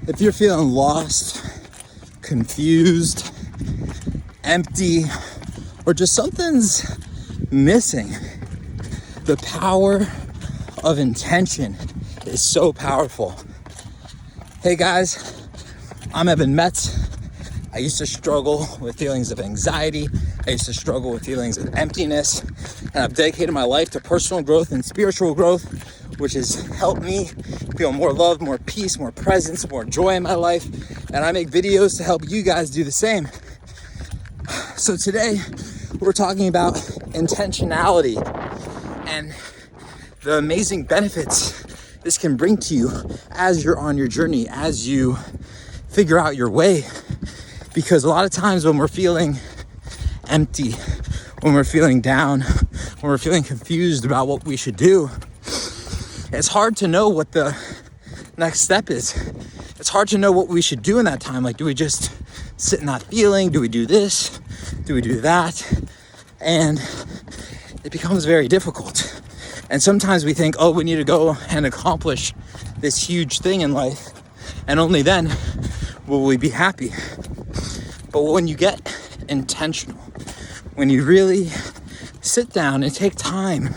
If you're feeling lost, confused, empty, or just something's missing, the power of intention is so powerful. Hey guys, I'm Metz. I used to struggle with feelings of anxiety. I used to struggle with feelings of emptiness. And I've dedicated my life to personal growth and spiritual growth, which has helped me feel more love, more peace, more presence, more joy in my life. And I make videos to help you guys do the same. So today, we're talking about intentionality and the amazing benefits this can bring to you as you're on your journey, as you figure out your way. Because a lot of times when we're feeling empty, when we're feeling down, when we're feeling confused about what we should do, it's hard to know what the next step is. It's hard to know what we should do in that time. Like, do we just sit in that feeling? Do we do this? Do we do that? And it becomes very difficult. And sometimes we think, oh, we need to go and accomplish this huge thing in life, and only then will we be happy. But when you get intentional, when you really sit down and take time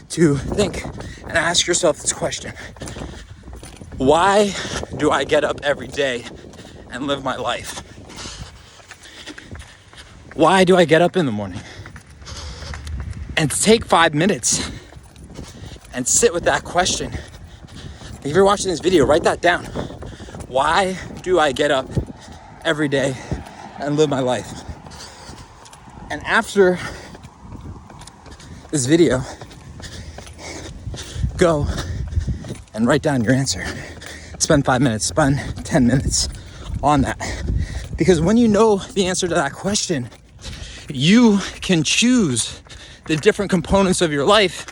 to think and ask yourself this question: why do I get up every day and live my life? Why do I get up in the morning? And take 5 minutes and sit with that question. If you're watching this video, write that down. Why do I get up every day and live my life? And after this video, go and write down your answer. Spend 5 minutes, spend 10 minutes on that. Because when you know the answer to that question, you can choose the different components of your life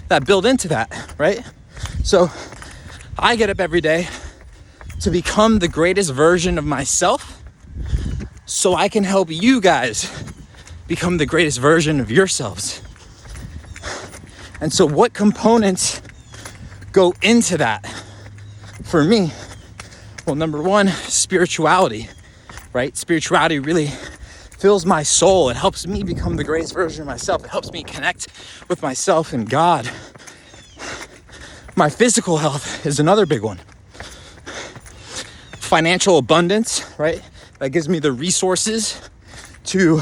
that build into that, right? So I get up every day to become the greatest version of myself, so I can help you guys become the greatest version of yourselves. And so what components go into that for me? Well, number one, spirituality, right? Spirituality really fills my soul. It helps me become the greatest version of myself. It helps me connect with myself and God. My physical health is another big one. Financial abundance, right? That gives me the resources to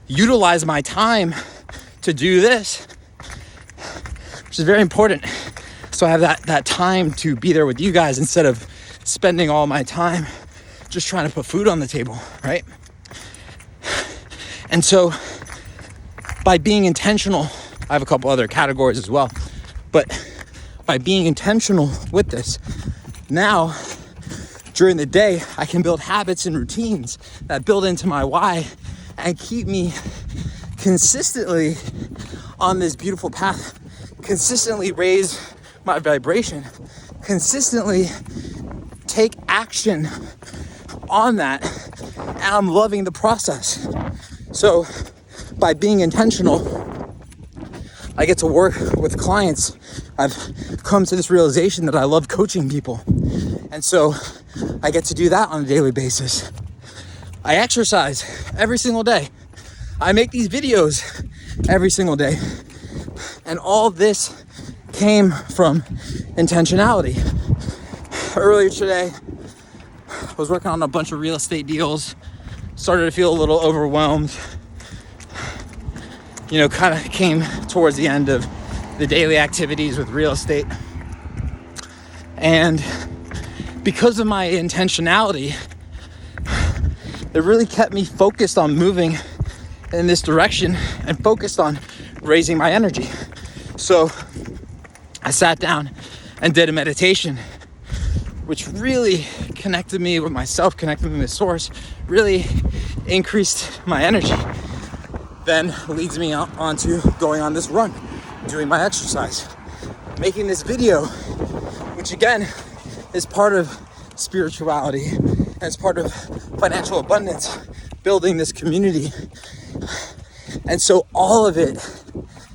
utilize my time to do this, which is very important. So I have that time to be there with you guys instead of spending all my time just trying to put food on the table, right? And so by being intentional, I have a couple other categories as well, but by being intentional with this, now during the day, I can build habits and routines that build into my why and keep me consistently on this beautiful path, consistently raise my vibration, consistently take action on that, and I'm loving the process. So by being intentional, I get to work with clients. I've come to this realization that I love coaching people. And so I get to do that on a daily basis. I exercise every single day. I make these videos every single day. And all this came from intentionality. Earlier today, I was working on a bunch of real estate deals. Started to feel a little overwhelmed. Kind of came towards the end of the daily activities with real estate. And because of my intentionality, it really kept me focused on moving in this direction and focused on raising my energy. So I sat down and did a meditation, which really connected me with myself, connected me with source, really increased my energy. Then leads me onto going on this run, doing my exercise, making this video, which again is part of spirituality and it's part of financial abundance, building this community. And so all of it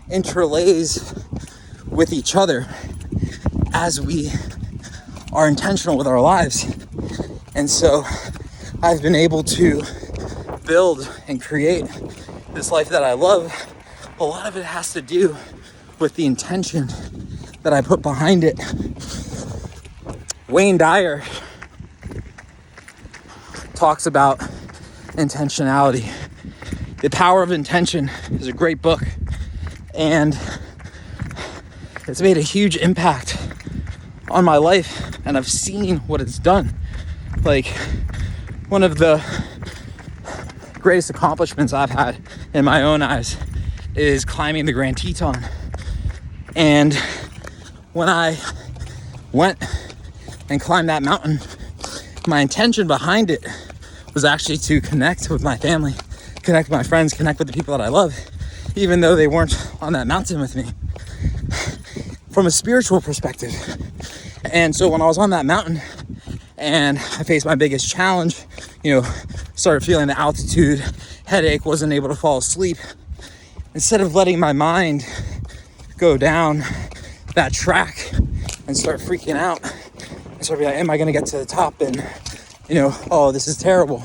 interlays with each other as we are intentional with our lives. And so I've been able to build and create this life that I love. A lot of it has to do with the intention that I put behind it. Wayne Dyer talks about intentionality. The Power of Intention is a great book, and it's made a huge impact on my life, and I've seen what it's done. Like, one of the greatest accomplishments I've had in my own eyes is climbing the Grand Teton. And when I went and climbed that mountain, my intention behind it was actually to connect with my family, connect with my friends, connect with the people that I love, even though they weren't on that mountain with me, from a spiritual perspective. And so when I was on that mountain and I faced my biggest challenge, started feeling the altitude, headache, wasn't able to fall asleep, instead of letting my mind go down that track and start freaking out, I started being like, am I gonna get to the top? And oh, this is terrible.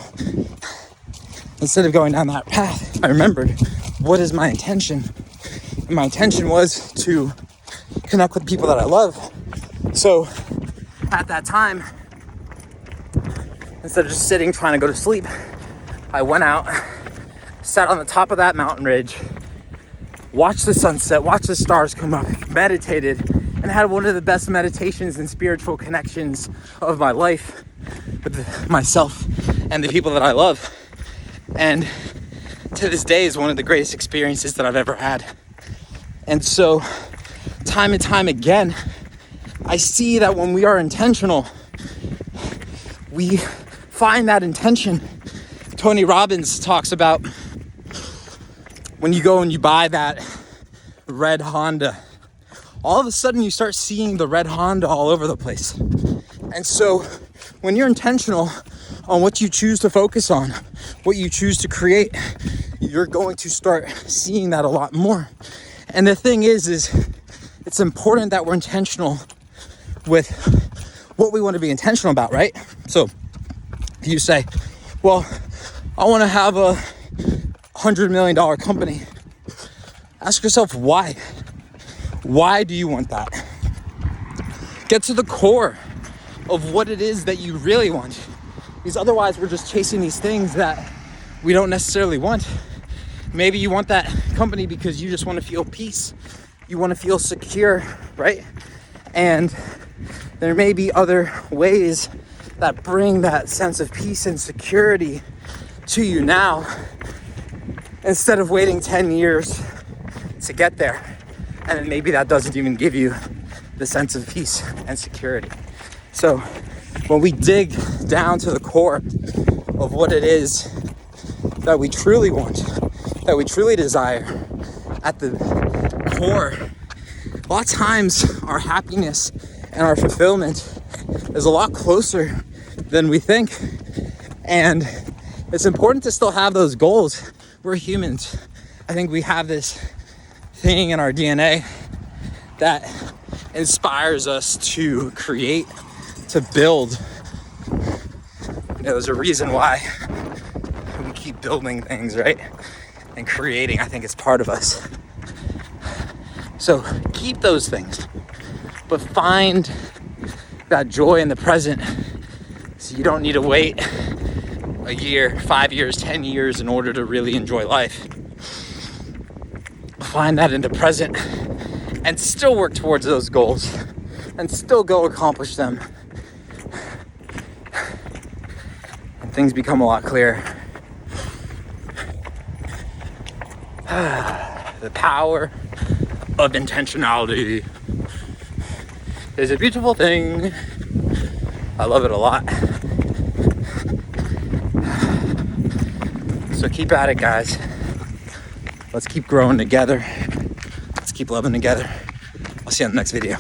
Instead of going down that path, I remembered, what is my intention? And my intention was to connect with people that I love. So at that time, instead of just sitting trying to go to sleep, I went out, sat on the top of that mountain ridge, watched the sunset, watched the stars come up, meditated, and had one of the best meditations and spiritual connections of my life with myself and the people that I love. And to this day is one of the greatest experiences that I've ever had. And so time and time again, I see that when we are intentional, we find that intention. Tony Robbins talks about when you go and you buy that red Honda, all of a sudden you start seeing the red Honda all over the place. And so when you're intentional on what you choose to focus on, what you choose to create, you're going to start seeing that a lot more. And the thing is it's important that we're intentional with what we want to be intentional about, right? So if you say, well, I want to have a $100 million company, ask yourself why. Why do you want that? Get to the core of what it is that you really want. Because otherwise we're just chasing these things that we don't necessarily want. Maybe you want that company because you just want to feel peace. You want to feel secure, right? And there may be other ways that bring that sense of peace and security to you now, instead of waiting 10 years to get there. And then maybe that doesn't even give you the sense of peace and security. So when we dig down to the core of what it is that we truly want, that we truly desire, at the core, a lot of times our happiness and our fulfillment is a lot closer than we think. And it's important to still have those goals. We're humans. I think we have this thing in our DNA that inspires us to create, to build. There's a reason why we keep building things, right? And creating. I think it's part of us. So keep those things, but find that joy in the present, so you don't need to wait a year, 5 years, 10 years in order to really enjoy life. Find that in the present and still work towards those goals and still go accomplish them. And things become a lot clearer. The power of intentionality is a beautiful thing. I love it a lot. So keep at it, guys. Let's keep growing together. Let's keep loving together. I'll see you on the next video.